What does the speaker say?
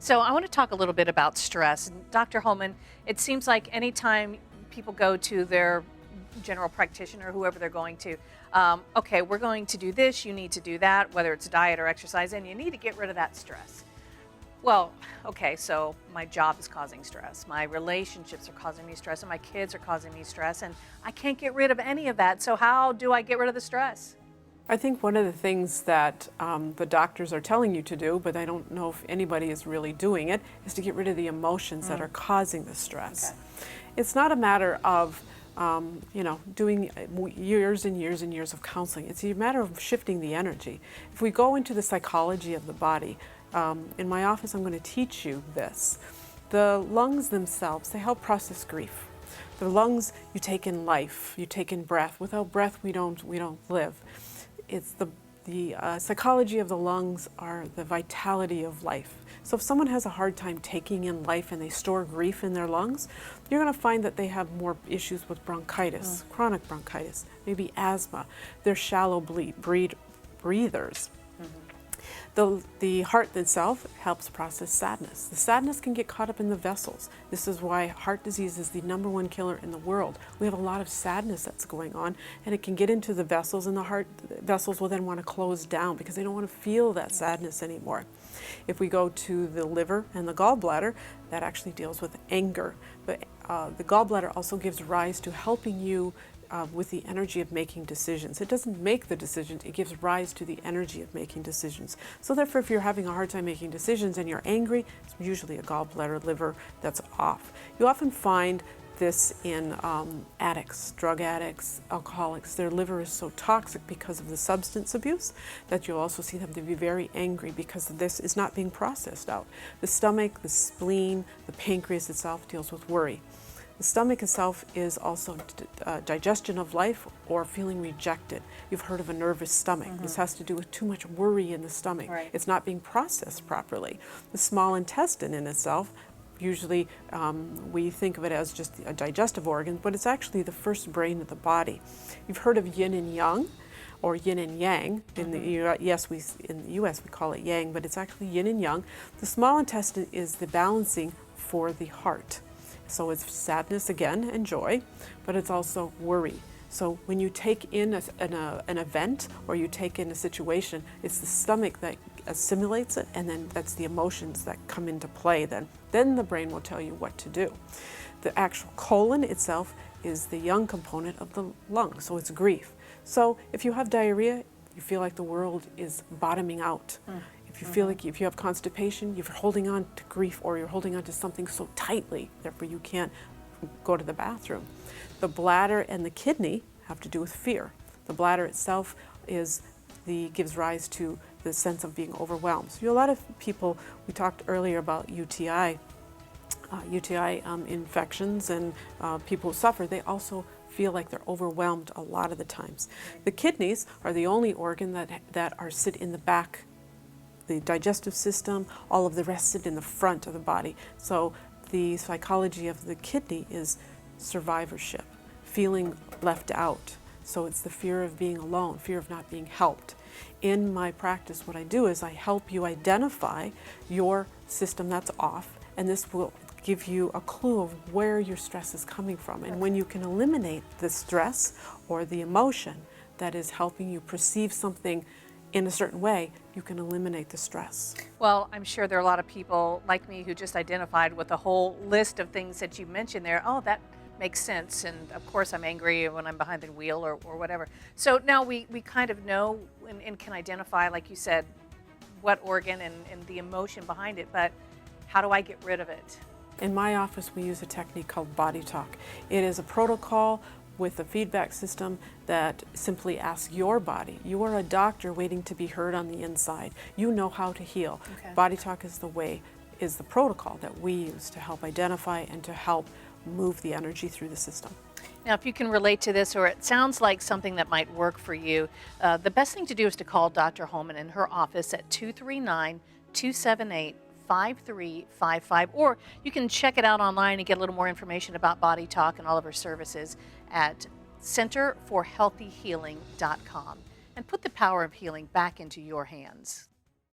So I want to talk a little bit about stress. And Dr. Holman, it seems like anytime people go to their general practitioner, whoever they're going to, okay, we're going to do this, you need to do that, whether it's diet or exercise, and you need to get rid of that stress. Well, okay, so my job is causing stress, my relationships are causing me stress, and my kids are causing me stress, and I can't get rid of any of that. So how do I get rid of the stress? I think one of the things that the doctors are telling you to do, but I don't know if anybody is really doing it, is to get rid of the emotions that are causing the stress. Okay. It's not a matter of doing years and years and years of counseling. It's a matter of shifting the energy. If we go into the psychology of the body, in my office I'm going to teach you this. The lungs themselves, they help process grief. The lungs, you take in life, you take in breath. Without breath, we don't live. It's the psychology of the lungs are the vitality of life. So if someone has a hard time taking in life and they store grief in their lungs, you're going to find that they have more issues with bronchitis, chronic bronchitis, maybe asthma. They're shallow breathers. The heart itself helps process sadness. The sadness can get caught up in the vessels. This is why heart disease is the #1 killer in the world. We have a lot of sadness that's going on, and it can get into the vessels, and the heart vessels will then want to close down because they don't want to feel that sadness anymore. If we go to the liver and the gallbladder, that actually deals with anger. But the gallbladder also gives rise to helping you with the energy of making decisions. It doesn't make the decisions, it gives rise to the energy of making decisions. So therefore, if you're having a hard time making decisions and you're angry, it's usually a gallbladder, liver that's off. You often find this in addicts, drug addicts, alcoholics. Their liver is so toxic because of the substance abuse that you'll also see them to be very angry because this is not being processed out. The stomach, the spleen, the pancreas itself deals with worry. The stomach itself is also digestion of life or feeling rejected. You've heard of a nervous stomach. This has to do with too much worry in the stomach. Right. It's not being processed properly. The small intestine in itself, usually we think of it as just a digestive organ, but it's actually the first brain of the body. You've heard of yin and yang, or yin and yang. In the in the US we call it yang, but it's actually yin and yang. The small intestine is the balancing for the heart. So it's sadness again and joy, but it's also worry. So when you take in an event or you take in a situation, it's the stomach that assimilates it, and then that's the emotions that come into play then. Then the brain will tell you what to do. The actual colon itself is the yang component of the lung, so it's grief. So if you have diarrhea, you feel like the world is bottoming out. If you feel like if you have constipation, you're holding on to grief or you're holding on to something so tightly, therefore you can't go to the bathroom. The bladder and the kidney have to do with fear. The bladder itself gives rise to the sense of being overwhelmed. So a lot of people, we talked earlier about UTI infections and people who suffer, they also feel like they're overwhelmed a lot of the times. The kidneys are the only organ that sit in the back. The digestive system, all of the rest sit in the front of the body. So the psychology of the kidney is survivorship, feeling left out. So it's the fear of being alone, fear of not being helped. In my practice, what I do is I help you identify your system that's off, and this will give you a clue of where your stress is coming from. And when you can eliminate the stress or the emotion that is helping you perceive something in a certain way, you can eliminate the stress. Well, I'm sure there are a lot of people like me who just identified with the whole list of things that you mentioned there. Oh, that makes sense. And of course I'm angry when I'm behind the wheel or whatever. So now we kind of know and can identify, like you said, what organ and the emotion behind it, but how do I get rid of it? In my office, we use a technique called body talk. It is a protocol with a feedback system that simply asks your body. You are a doctor waiting to be heard on the inside. You know how to heal. Okay. Body talk is the protocol that we use to help identify and to help move the energy through the system. Now, if you can relate to this, or it sounds like something that might work for you, the best thing to do is to call Dr. Holman in her office at 239-278-5355, or you can check it out online and get a little more information about Body Talk and all of her services at centerforhealthyhealing.com, and put the power of healing back into your hands.